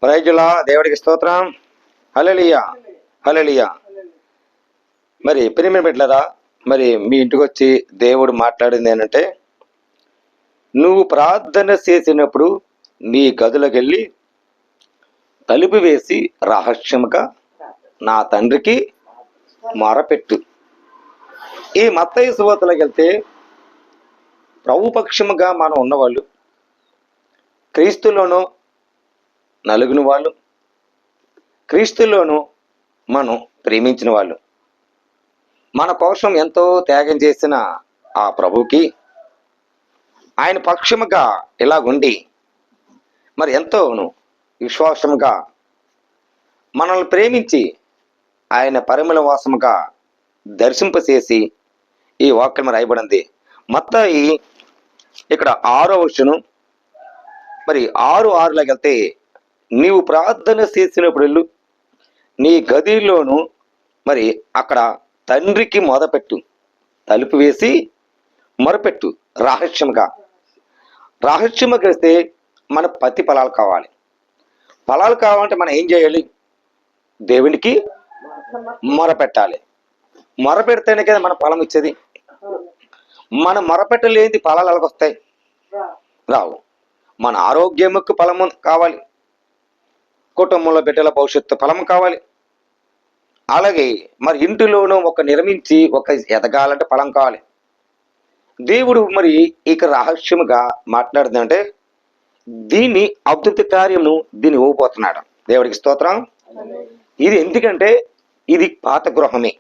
ప్రైజులా దేవుడికి స్తోత్రం. హల్లెలూయా హల్లెలూయా. మరి ప్రియమైన బిడ్డలారా, మరి మీ ఇంటికి వచ్చి దేవుడు మాట్లాడింది ఏంటంటే, నువ్వు ప్రార్థన చేసినప్పుడు నీ గదులకు వెళ్ళి తలుపు వేసి రహస్యముగా నా తండ్రికి మొరపెట్టు. ఈ మత్తయి సువార్తలోకి వెళ్తే ప్రభుపక్షముగా మనం ఉన్నవాళ్ళు, క్రీస్తులోనూ నలుగుని వాళ్ళు, క్రీస్తులోనూ మనం ప్రేమించిన వాళ్ళు, మన కోసం ఎంతో త్యాగం చేసిన ఆ ప్రభువుకి ఆయన పక్షముగా ఇలాగుండి మరి ఎంతోను విశ్వాసముగా మనల్ని ప్రేమించి ఆయన పరిమళ వాసముగా దర్శింపచేసి ఈ వాక్యం రాయబడింది. మత్తయి ఇక్కడ 6వ వచనం, మరి 6:6లోకి వెళ్తే, నీవు ప్రార్థన చేసినప్పుడు నీ గదిలోను మరి అక్కడ తండ్రికి మొదపెట్టు, తలుపు వేసి మొరపెట్టు రహస్యముగా. రహస్యముగా వేస్తే మన పత్తి ఫలాలు కావాలి. ఫలాలు కావాలంటే మనం ఏం చేయాలి? దేవునికి మొరపెట్టాలి. మొరపెడితేనే కదా మన ఫలం ఇచ్చేది. మనం మొరపెట్టలేని ఫలాలు ఎలాగొస్తాయి? రావు. మన ఆరోగ్యముకు ఫలము కావాలి, కుటుంబంలో బిడ్డల భవిష్యత్తు ఫలం కావాలి, అలాగే మరి ఇంటిలోనూ ఒక నిర్మించి ఒక ఎదగాలంటే ఫలం కావాలి. దేవుడు మరి ఇక రహస్యముగా మాట్లాడుతుందంటే దీన్ని అద్భుత కార్యమును దీన్ని ఇవ్వబోతున్నాడు. దేవుడికి స్తోత్రం. ఇది ఎందుకంటే ఇది పాత గృహమే.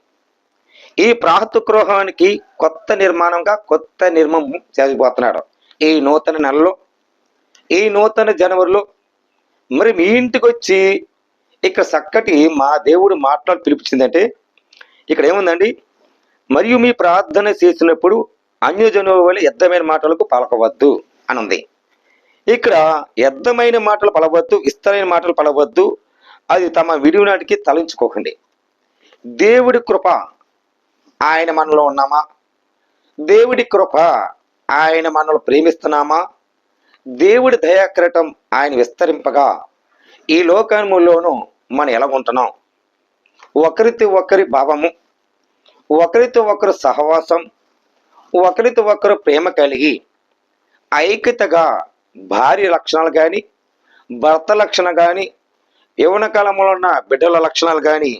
ఈ పాత గృహానికి కొత్త నిర్మాణంగా కొత్త నిర్మాణం చేయబోతున్నాడు ఈ నూతన నెలలో, ఈ నూతన జనవరిలో. మరి మీ ఇంటికి వచ్చి ఇక్కడ చక్కటి మా దేవుడు మాట్లాడి పిలిపించిందంటే ఇక్కడ ఏముందండి? మరియు మీ ప్రార్థన చేసినప్పుడు అన్యజనుల వలె వ్యర్థమైన మాటలకు పలకవద్దు అని ఉంది. ఇక్కడ వ్యర్థమైన మాటలు పలవద్దు, ఇష్టమైన మాటలు పలవద్దు. అది తమ విడినాటికి తలంచుకోకండి. దేవుడి కృప ఆయన మనలో ఉన్నామా? దేవుడి కృప ఆయన మనలో ప్రేమిస్తున్నామా? దేవుడి దయాక్రటం ఆయన విస్తరింపగా ఈ లోకములోనూ మనం ఎలాగుంటున్నాం? ఒకరితో ఒకరి భావము, ఒకరితో ఒకరు సహవాసం, ఒకరితో ఒకరు ప్రేమ కలిగి ఐక్యతగా భార్య లక్షణాలు కానీ, భర్త లక్షణం కానీ, యవ్వన కాలంలో ఉన్న బిడ్డల లక్షణాలు కానీ,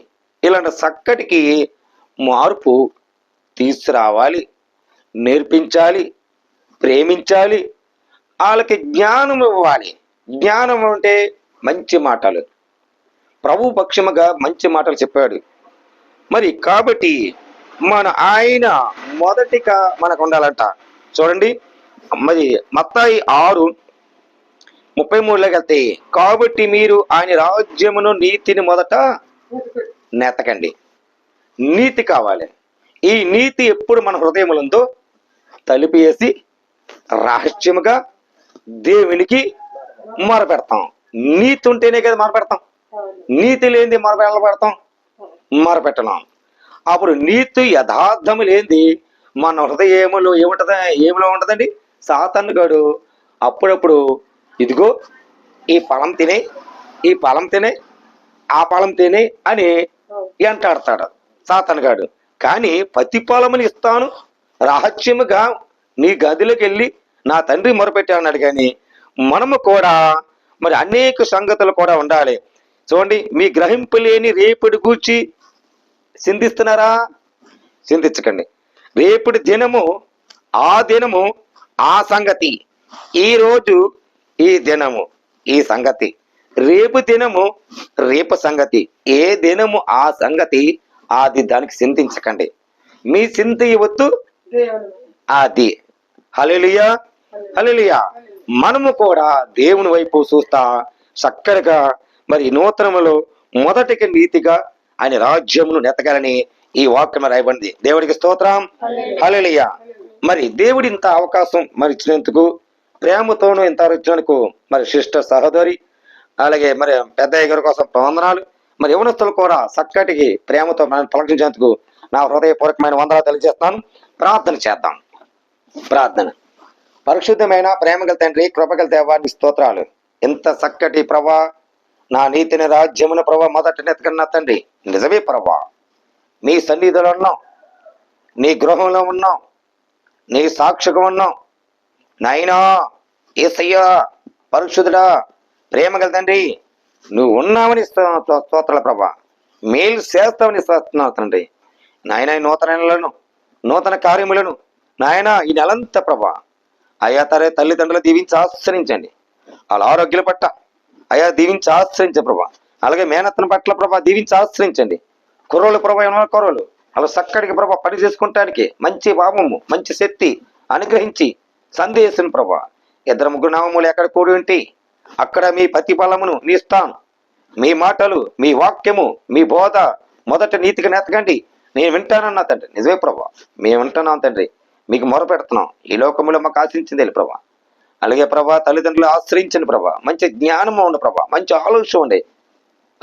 ఇలాంటి చక్కటికి మార్పు తీసుకురావాలి, నేర్పించాలి, ప్రేమించాలి. వాళ్ళకి జ్ఞానం ఇవ్వాలి. జ్ఞానం అంటే మంచి మాటలు, ప్రభు పక్షముగా మంచి మాటలు చెప్పాడు. మరి కాబట్టి మన ఆయన మొదటిగా మనకు ఉండాలంట. చూడండి, మరి మత్తయి 6:33లోకి వెళ్తే, కాబట్టి మీరు ఆయన రాజ్యమును నీతిని మొదట నెతకండి. నీతి కావాలి. ఈ నీతి ఎప్పుడు మన హృదయంలో ఉందో తలుపు వేసి రహస్యముగా దేవునికి మొరపెడతాం. నీతి ఉంటేనే కదా మొరపెడతాం. నీతి లేనిది మొరపెట్టలేం. అప్పుడు నీతి యథార్థము లేనిది మన హృదయములో ఏమిలో ఉంటదండి? సాతాను గాడు అప్పుడప్పుడు ఇదిగో ఈ ఫలం తినే, ఈ ఫలం తినే, ఆ ఫలం తినే అని ఎంటాడతాడు సాతాను గాడు. కానీ ప్రతి ఫలముని ఇస్తాను, రహస్యముగా నీ గదిలోకి వెళ్ళి నా తండ్రి మొరపెట్టా అన్నాడు. కానీ మనము కూడా మరి అనేక సంగతులు కూడా ఉండాలి. చూడండి, మీ గ్రహింపు లేని రేపటి గూర్చి చింతిస్తున్నారా? చింతించకండి. రేపటి దినము ఆ దినము ఆ సంగతి, ఈ రోజు ఈ దినము ఈ సంగతి, రేపు దినము రేపు సంగతి. ఏ దినము ఆ సంగతి, అది దానికి చింతించకండి. మీ చింత ఇవ్వద్దు అది. హల్లెలూయా హల్లెలూయా. మనము కూడా దేవుని వైపు చూస్తా చక్కగా మరి నూతనములో మొదటికి నీతిగా ఆయన రాజ్యమును నెతగాలని ఈ వాక్యం రాయబడింది. దేవుడికి స్తోత్రం. హల్లెలూయా. మరి దేవుడి ఇంత అవకాశం మరి ఇచ్చినందుకు, ప్రేమతోనూ ఇంత ఇచ్చినందుకు మరి సిస్టర్ సహోదరి, అలాగే మరి పెద్దయ్య గారి కోసం వందనాలు. మరి యవనస్తులు కూడా చక్కటికి ప్రేమతో మనం పలకించేందుకు నా హృదయపూర్వకమైన వందనాలు తెలియజేస్తాను. ప్రార్థన చేద్దాం. ప్రార్థన. పరిశుద్ధమైన ప్రేమగల తండ్రి, కృపగల దేవాన్ని స్తోత్రాలు. ఎంత చక్కటి ప్రభా నా నీతిని రాజ్యమున ప్రభా మొదట నెతకన్నా తండ్రి. నిజమే ప్రభా, నీ సన్నిధిలో ఉన్నాం, నీ గృహంలో ఉన్నాం, నీ సాక్షిగా ఉన్నాం నాయనా. యేసయ్యా పరిశుద్ధుడా, ప్రేమ గల తండ్రి, నువ్వు ఉన్నావని స్తోత్రాల ప్రభా, మేలు చేస్తావని స్తోత్రాలు తండ్రి. నాయన నూతనలను నూతన కార్యములను నాయన ఈ నెలంతా ప్రభా అయా తరే తల్లిదండ్రులు దీవించి ఆశ్రయించండి. వాళ్ళ ఆరోగ్యాల పట్ల అయా దీవించి ఆశ్రయించే ప్రభా. అలాగే మేనత్తన పట్ల ప్రభా దీవించి ఆశ్రయించండి. కుర్రోలు ప్రభా, కుర్రోలు అలా చక్కడికి ప్రభా పని చేసుకుంటానికి మంచి భావము మంచి శక్తి అనుగ్రహించి సందేశం ప్రభా. ఇద్దరు ముగ్గురు నామములు ఎక్కడ కూడి ఉంటే అక్కడ మీ ప్రతిఫలమును నీస్తాను. మీ మాటలు, మీ వాక్యము, మీ బోధ మొదట నీతిగా నెతకండి, నేను వింటానన్నా తండ్రి. నిజమే ప్రభా, మేము వింటున్నాం తండ్రి, మీకు మొరపెడుతున్నాం. ఈ లోకంలో మాకు ఆశించింది ప్రభా. అలాగే ప్రభా తల్లిదండ్రులు ఆశ్రయించండి ప్రభా. మంచి జ్ఞానము ఉండి ప్రభా, మంచి ఆలోచన ఉండి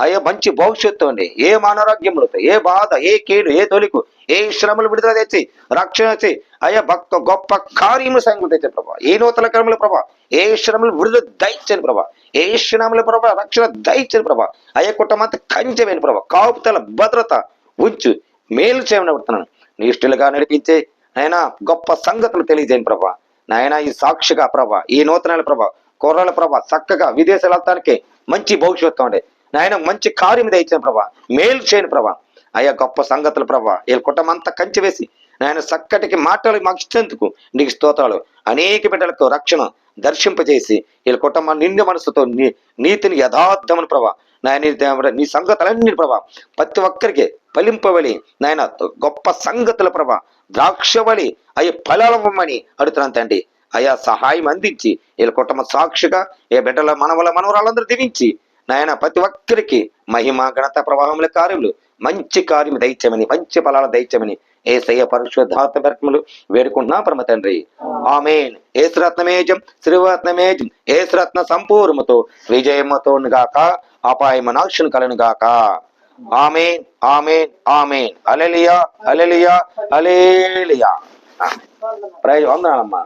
అయ్యో, మంచి భవిష్యత్తు అండి. ఏ అనారోగ్యములతో, ఏ బాధ, ఏ కీడు, ఏ తొలికు, ఏ శ్రమలు విడుదల తెచ్చి రక్షణ తెచ్చి అయ్యా భక్త గొప్ప కార్యములు సంగతి తెచ్చే ప్రభా. ఏ నూతన కర్మల ప్రభా, ఏ శ్రమలు విడుదల దయచని ప్రభా, ఏ శ్రమల ప్రభా రక్షణ దయచని ప్రభా. అయ్యా కుటుంబంతా కంచెవేని ప్రభా, కాపుతల భద్రత ఉంచు, మేలు చేయమని నీ ఇష్టలుగా నడిపించే నాయన గొప్ప సంగతులు తెలియజేయని ప్రభా. నాయన ఈ సాక్షిగా ప్రభా, ఈ నూతనాల ప్రభా, కుర్రల ప్రభా చక్కగా విదేశాలు వెళ్తానికి మంచి భవిష్యత్తు ఉండే నాయన, మంచి కార్యం దయచిన ప్రభా, మేలు చేయని ప్రభా. అయ్యా గొప్ప సంగతులు ప్రభా, వీళ్ళ కుటుంబం అంతా కంచి వేసి నాయన చక్కటికి మాటలు మాకు ఇచ్చేందుకు నీకు స్తోత్రాలు. అనేక బిడ్డలకు రక్షణ దర్శింపజేసి వీళ్ళ కుటుంబం నిండు మనసుతో నీతిని యథార్థమని ప్రభా నాయన నీ సంగతులన్నీ ప్రభా ప్రతి ఒక్కరికి ఫలింపవలి నాయన గొప్ప సంగతుల ప్రభా, ద్రాక్షవలి అయ్యే ఫలమని అడుగుతున్నాను తండ్రి. అయ్యా సహాయం అందించి వీళ్ళ కుటుంబ సాక్షిగా ఏ బిడ్డల మనవరాలందరూ దీవించి నాయన ప్రతి ఒక్కరికి మహిమ ఘనత ప్రవాహముల కార్యములు మంచి కార్యము దయచేయమని, మంచి ఫలాలు దయచేయమని యేసయ్య పరిశుద్ధాత్మ బ్రహ్మలు వేడుకుంటున్నా పరమ తండ్రి. ఆమేన్. యేసురత్నమేజం శ్రీరత్నమేజం యేసురత్న సంపూర్ణముతో విజయముతో గాక, అపాయమ నాశనం కలను గాక. ఆమేన్, ఆమేన్, ఆమేన్. హల్లెలూయా, హల్లెలూయా, హల్లెలూయా. వందనాలమ్మా.